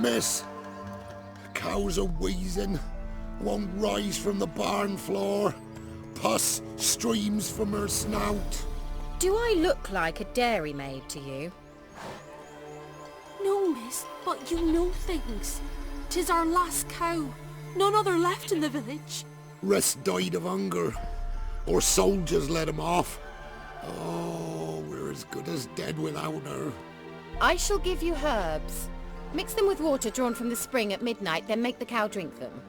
miss. Cows are wheezing, won't rise from the barn floor. Pus streams from her snout. Do I look like a dairymaid to you? No, miss, but you know things. 'Tis our last cow. None other left in the village. Rest died of hunger. Or soldiers let him off. Oh, we're as good as dead without her. I shall give you herbs. Mix them with water drawn from the spring at midnight, then make the cow drink them.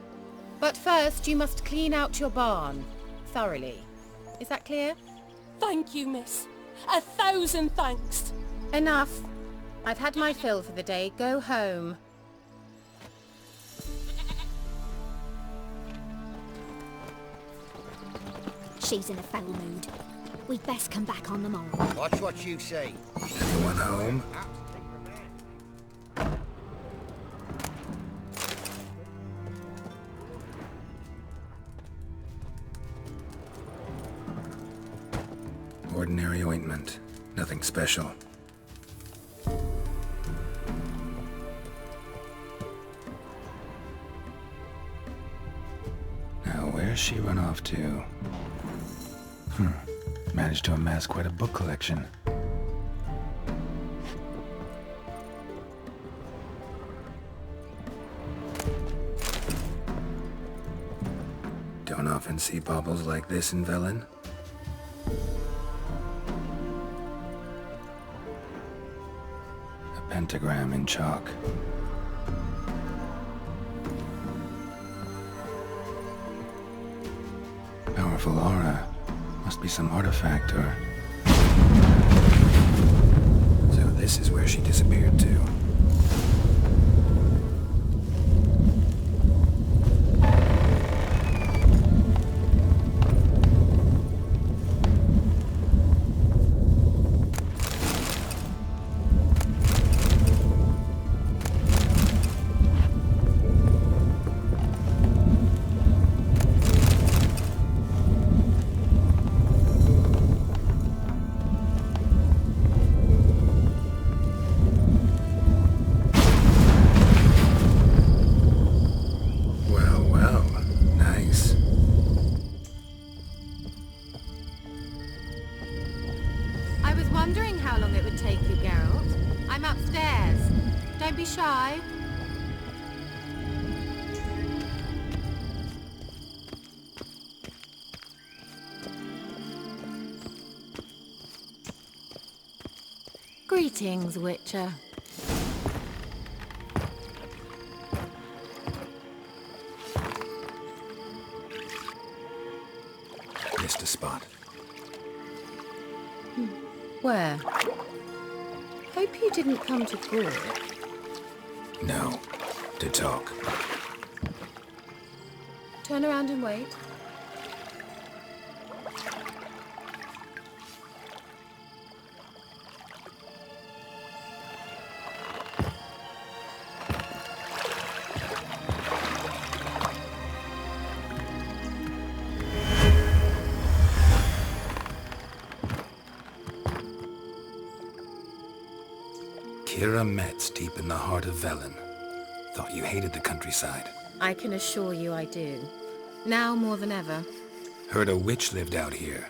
But first, you must clean out your barn. Thoroughly. Is that clear? Thank you, miss. 1,000 thanks. Enough. I've had my fill for the day. Go home. She's in a foul mood. We'd best come back on the morrow. Watch what you say. Anyone home? Ordinary ointment. Nothing special. Now, where's she run off to? Managed to amass quite a book collection. Don't often see baubles like this in Velen. A pentagram in chalk. Powerful aura. Must be some artifact or... So this is where she disappeared to. Wondering how long it would take you, Geralt. I'm upstairs. Don't be shy. Greetings, Witcher. Missed a spot. Where? Hope you didn't come to court. No. To talk. Turn around and wait. Kira Metz, deep in the heart of Velen. Thought you hated the countryside. I can assure you I do. Now more than ever. Heard a witch lived out here.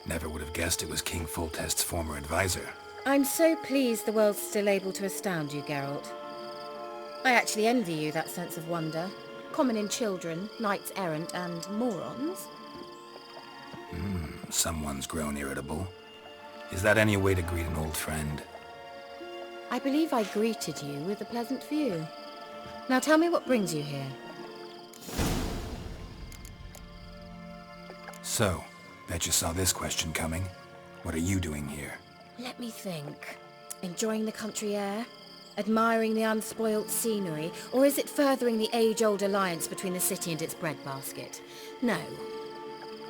Never would have guessed it was King Foltest's former advisor. I'm so pleased the world's still able to astound you, Geralt. I actually envy you that sense of wonder. Common in children, knights errant, and morons. Someone's grown irritable. Is that any way to greet an old friend? I believe I greeted you with a pleasant view. Now tell me what brings you here. So, bet you saw this question coming. What are you doing here? Let me think. Enjoying the country air? Admiring the unspoilt scenery? Or is it furthering the age-old alliance between the city and its breadbasket? No.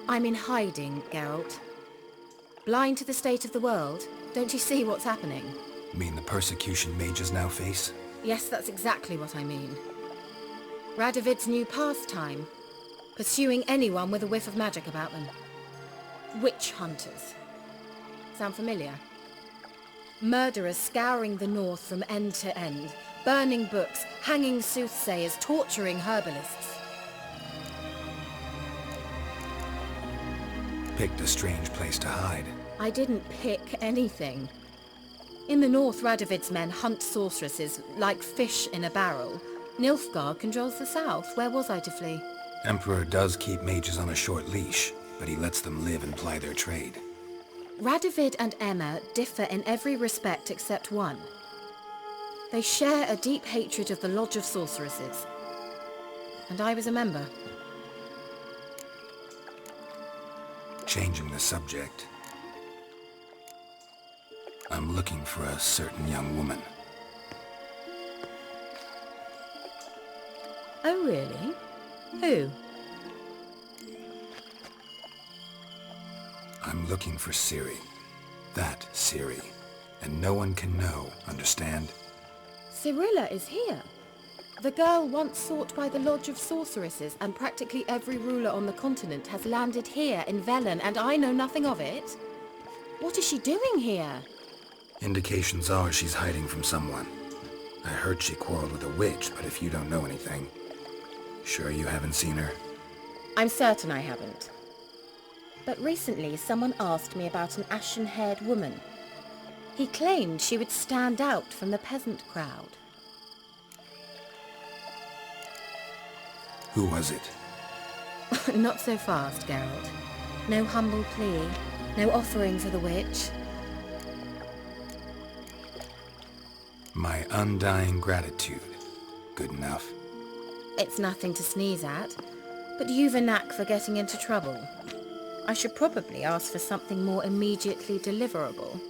I'm in hiding, Geralt. Blind to the state of the world? Don't you see what's happening? Mean the persecution mages now face? Yes, that's exactly what I mean. Radovid's new pastime. Pursuing anyone with a whiff of magic about them. Witch hunters. Sound familiar? Murderers scouring the north from end to end, burning books, hanging soothsayers, torturing herbalists. Picked a strange place to hide. I didn't pick anything. In the north, Radovid's men hunt sorceresses like fish in a barrel. Nilfgaard controls the south. Where was I to flee? Emperor does keep mages on a short leash, but he lets them live and ply their trade. Radovid and Emma differ in every respect except one. They share a deep hatred of the Lodge of Sorceresses. And I was a member. Changing the subject. I'm looking for a certain young woman. Oh, really? Who? I'm looking for Ciri. That Ciri. And no one can know, understand? Cirilla is here. The girl once sought by the Lodge of Sorceresses, and practically every ruler on the continent has landed here in Velen, and I know nothing of it. What is she doing here? Indications are she's hiding from someone. I heard she quarreled with a witch, but if you don't know anything... Sure you haven't seen her? I'm certain I haven't. But recently someone asked me about an ashen-haired woman. He claimed she would stand out from the peasant crowd. Who was it? Not so fast, Geralt. No humble plea, no offering for the witch. My undying gratitude. Good enough. It's nothing to sneeze at, but you've a knack for getting into trouble. I should probably ask for something more immediately deliverable.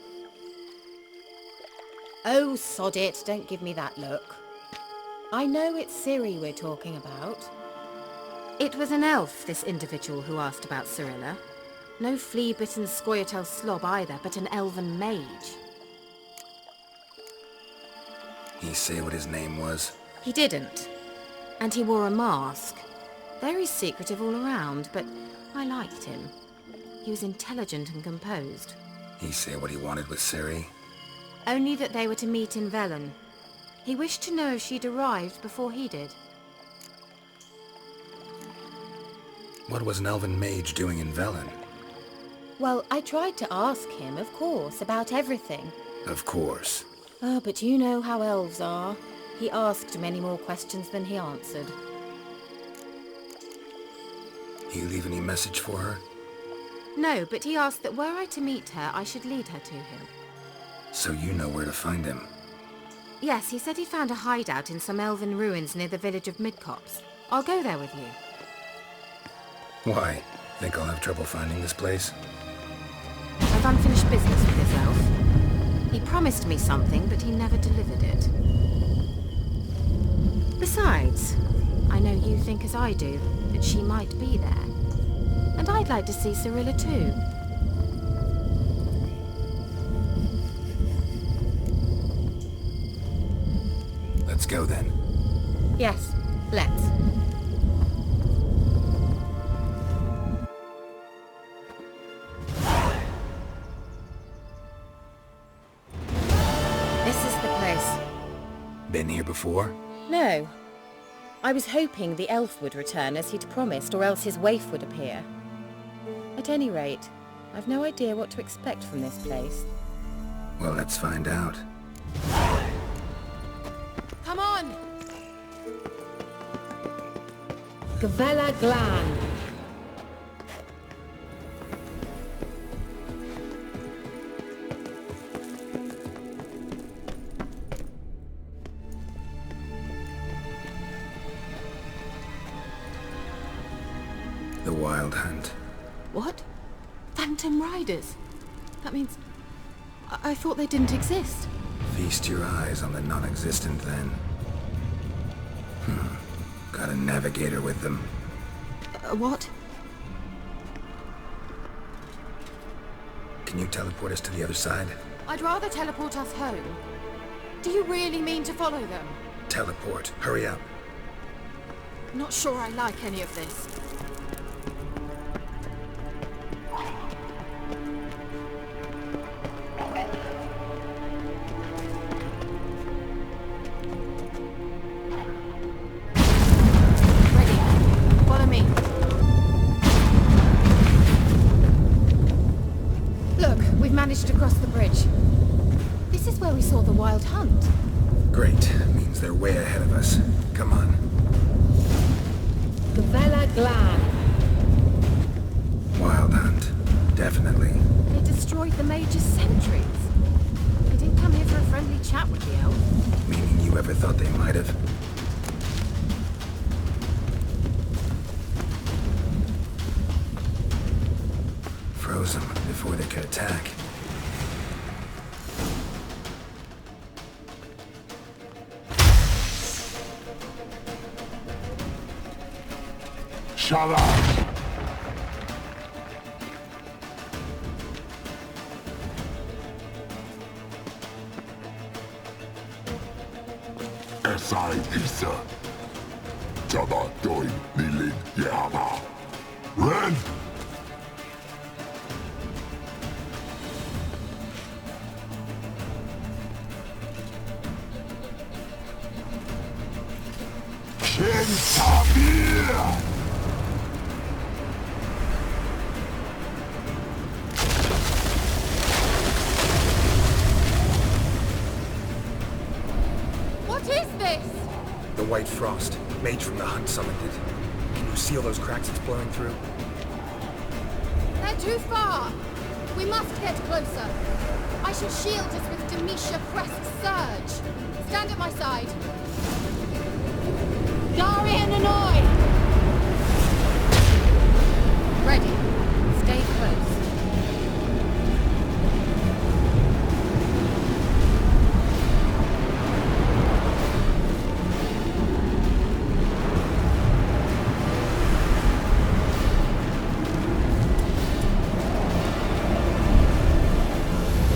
Oh, sod it, don't give me that look. I know it's Ciri we're talking about. It was an elf, this individual who asked about Cirilla. No flea-bitten Scoia'tael slob either, but an elven mage. He say what his name was? He didn't. And he wore a mask. Very secretive all around, but I liked him. He was intelligent and composed. He say what he wanted with Ciri? Only that they were to meet in Velen. He wished to know if she'd arrived before he did. What was an elven mage doing in Velen? Well, I tried to ask him, of course, about everything. Of course. Oh, but you know how elves are. He asked many more questions than he answered. He leave any message for her? No, but he asked that were I to meet her, I should lead her to him. So you know where to find him? Yes, he said he found a hideout in some elven ruins near the village of Midcopse. I'll go there with you. Why? Think I'll have trouble finding this place? I've unfinished business with this elf. He promised me something, but he never delivered it. Besides, I know you think as I do, that she might be there. And I'd like to see Cirilla too. Let's go then. Yes, let's. This is the place. Been here before? No. I was hoping the elf would return as he'd promised, or else his waif would appear. At any rate, I've no idea what to expect from this place. Well, let's find out. Come on! Gavella Glan. The Wild Hunt. What? Phantom Riders? That means... I thought they didn't exist. Feast your eyes on the non-existent then. Got a navigator with them. What? Can you teleport us to the other side? I'd rather teleport us home. Do you really mean to follow them? Teleport. Hurry up. Not sure I like any of this. managed to cross the bridge. This is where we saw the wild hunt. Great. Means they're way ahead of us. Come on. Gavella Glan. Wild hunt. Definitely. They destroyed the Major's sentries. They didn't come here for a friendly chat with the elf. Meaning you ever thought they might have? Froze them before they could attack. Shut up! SI Isa. Jabba Doi Nilin Yama. Ren! Kentabir! What is this? The white frost. Mage from the hunt summoned it. Can you see all those cracks it's blowing through? They're too far. We must get closer. I shall shield us with Demisha Crest's surge. Stand at my side. Darian Annoy! Ready. Stay close.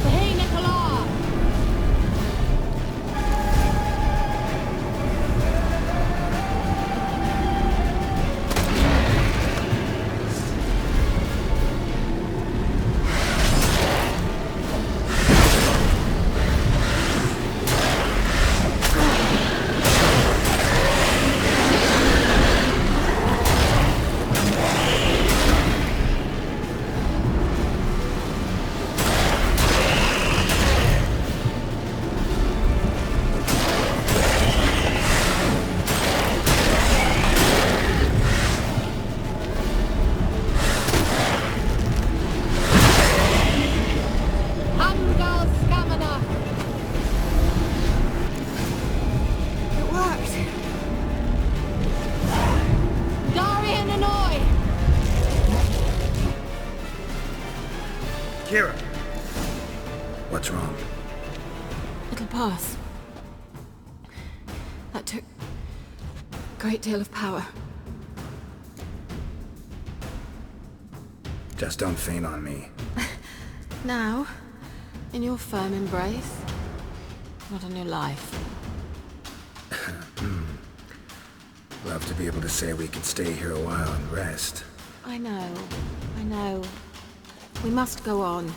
Hey, Nicola! Angal Scamina! It worked! Darian Annoy! Kira! What's wrong? It'll pass. That took a great deal of power. Just don't faint on me. Now, in your firm embrace, not on your life. Love to be able to say we could stay here a while and rest. I know. We must go on.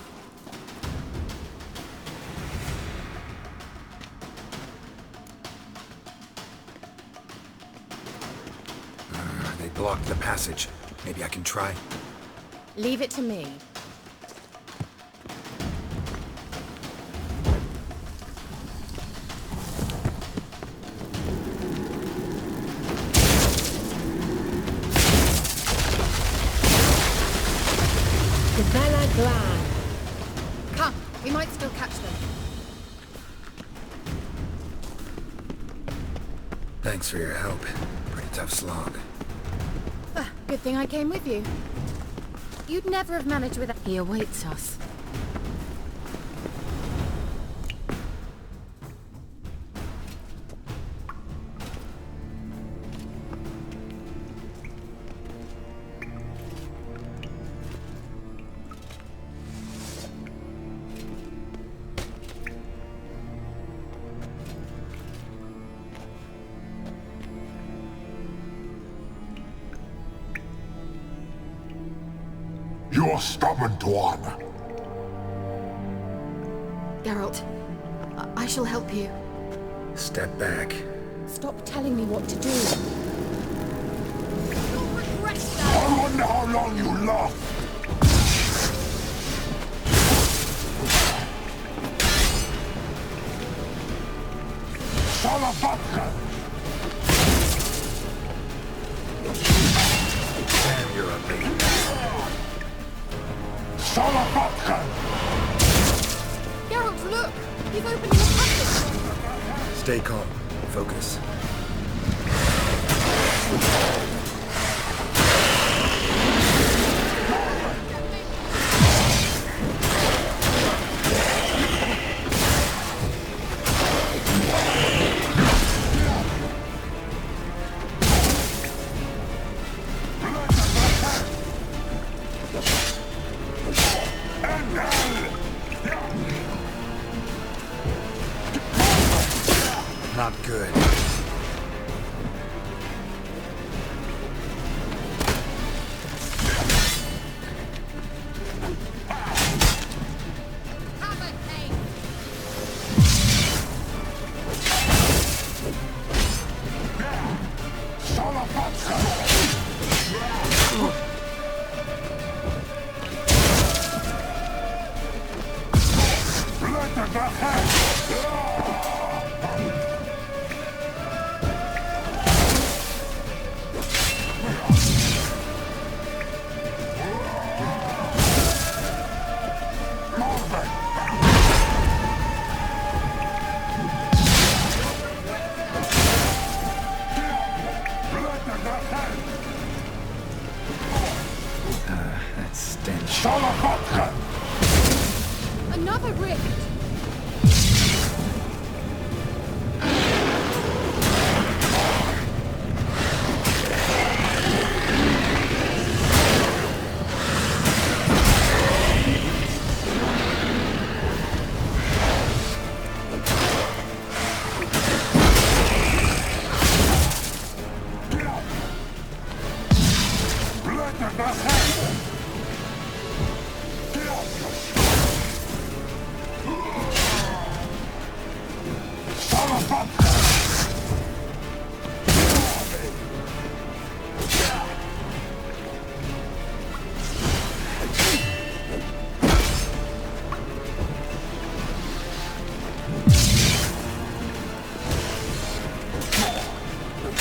They blocked the passage. Maybe I can try. Leave it to me. Gavella Glan. Come, we might still catch them. Thanks for your help. Pretty tough slog. Good thing I came with you. You'd never have managed without... He awaits us. You're stubborn, Tuan. Geralt, I shall help you. Step back. Stop telling me what to do. You'll regret that! I wonder how long you last. Damn, you're a baby. Geralt, look! He's opening a passage! Stay calm. Focus. Not good. That stench. Another rift!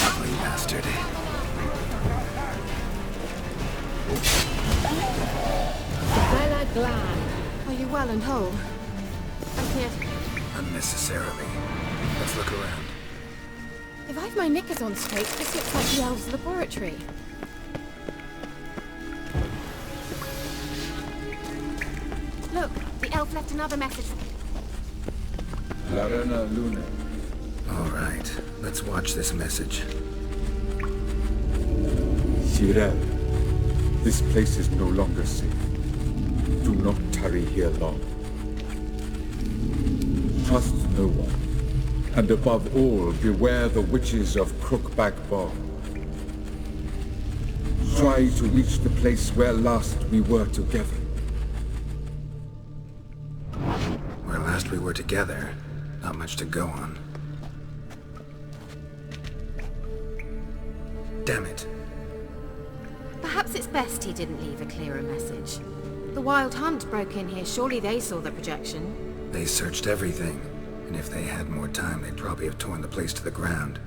Ugly bastard. Bella Glad. Are you well and whole? I'm here. Unnecessarily. Let's look around. If I've my knickers on straight, this looks like the elves' laboratory. Look, the elf left another message. Larena Lune. All right, let's watch this message. Cyril, this place is no longer safe. Do not tarry here long. Trust no one. And above all, beware the witches of Crookback Bog. Try to reach the place where last we were together. Where last we were together, not much to go on. Damn it. Perhaps it's best he didn't leave a clearer message. The Wild Hunt broke in here. Surely they saw the projection. They searched everything, and if they had more time, they'd probably have torn the place to the ground.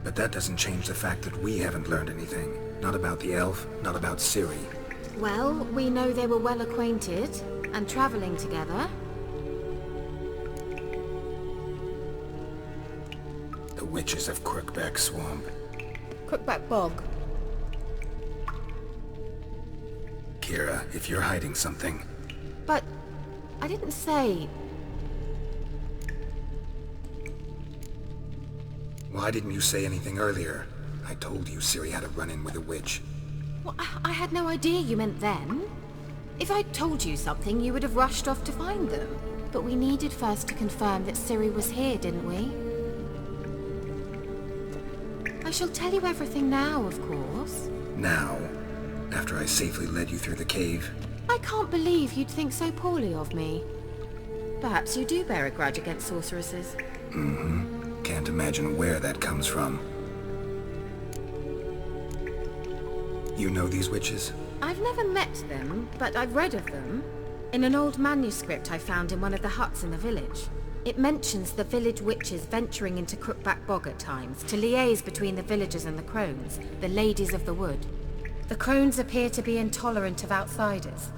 But that doesn't change the fact that we haven't learned anything. Not about the elf, not about Ciri. Well, we know they were well acquainted and traveling together. The witches of Crookback Swamp. Crookback Bog. Kira, if you're hiding something... But I didn't say... Why didn't you say anything earlier? I told you Ciri had a run-in with a witch. Well, I had no idea you meant then. If I'd told you something, you would have rushed off to find them. But we needed first to confirm that Ciri was here, didn't we? I shall tell you everything now, of course. Now? After I safely led you through the cave? I can't believe you'd think so poorly of me. Perhaps you do bear a grudge against sorceresses. Mm-hmm. Can't imagine where that comes from. You know these witches? I've never met them, but I've read of them. In an old manuscript I found in one of the huts in the village. It mentions the village witches venturing into Crookback Bog at times to liaise between the villagers and the crones, the ladies of the wood. The crones appear to be intolerant of outsiders,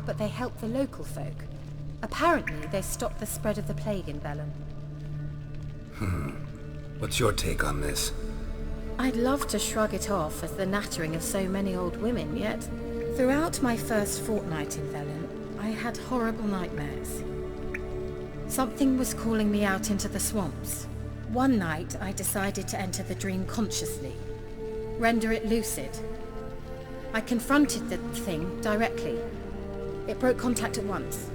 but they help the local folk. Apparently, they stopped the spread of the plague in Bellum. What's your take on this? I'd love to shrug it off as the nattering of so many old women, yet throughout my first fortnight in Velen, I had horrible nightmares. Something was calling me out into the swamps. One night, I decided to enter the dream consciously, render it lucid. I confronted the thing directly. It broke contact at once.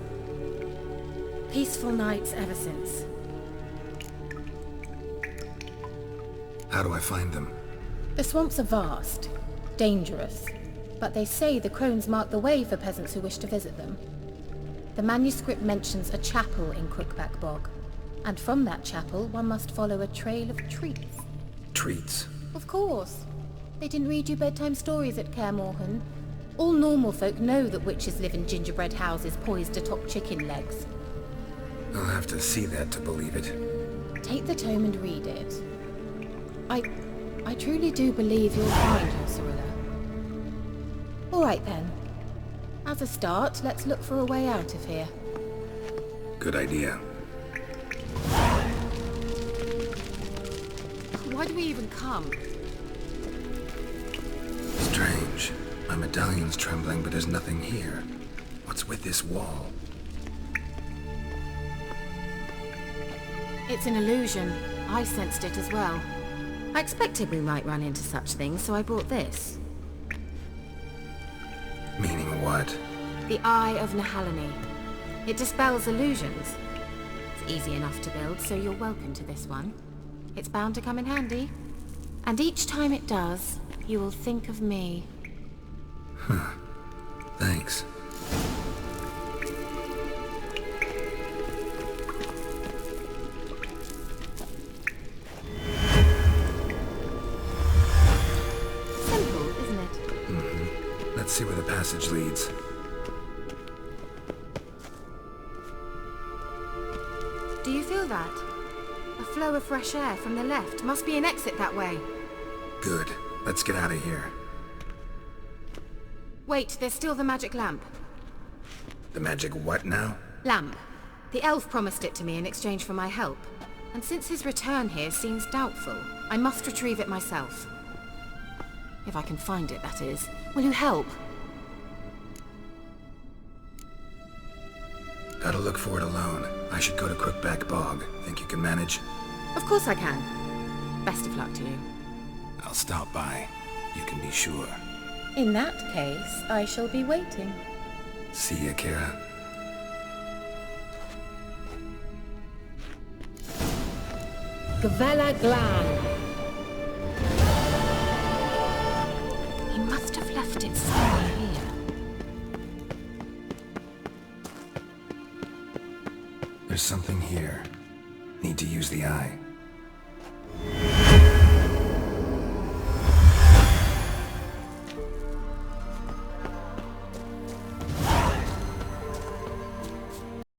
Peaceful nights ever since. How do I find them? The swamps are vast, dangerous, but they say the crones mark the way for peasants who wish to visit them. The manuscript mentions a chapel in Crookback Bog, and from that chapel one must follow a trail of treats. Treats? Of course. They didn't read you bedtime stories at Kaer Morhen. All normal folk know that witches live in gingerbread houses poised atop chicken legs. I'll have to see that to believe it. Take the tome and read it. I truly do believe you'll find her, Cyrilla. All right then. As a start, let's look for a way out of here. Good idea. Why do we even come? Strange. My medallion's trembling, but there's nothing here. What's with this wall? It's an illusion. I sensed it as well. I expected we might run into such things, so I brought this. Meaning what? The Eye of Nahalani. It dispels illusions. It's easy enough to build, so you're welcome to this one. It's bound to come in handy. And each time it does, you will think of me. Thanks. Simple, isn't it? Let's see where the passage leads. Do you feel that? A flow of fresh air from the left. Must be an exit that way. Good. Let's get out of here. Wait, there's still the magic lamp. The magic what now? Lamp. The elf promised it to me in exchange for my help. And since his return here seems doubtful, I must retrieve it myself. If I can find it, that is. Will you help? Gotta look for it alone. I should go to Crookback Bog. Think you can manage? Of course I can. Best of luck to you. I'll stop by. You can be sure. In that case, I shall be waiting. See ya, Kira. Gavella Glan. He must have left it somewhere here. There's something here. Need to use the eye.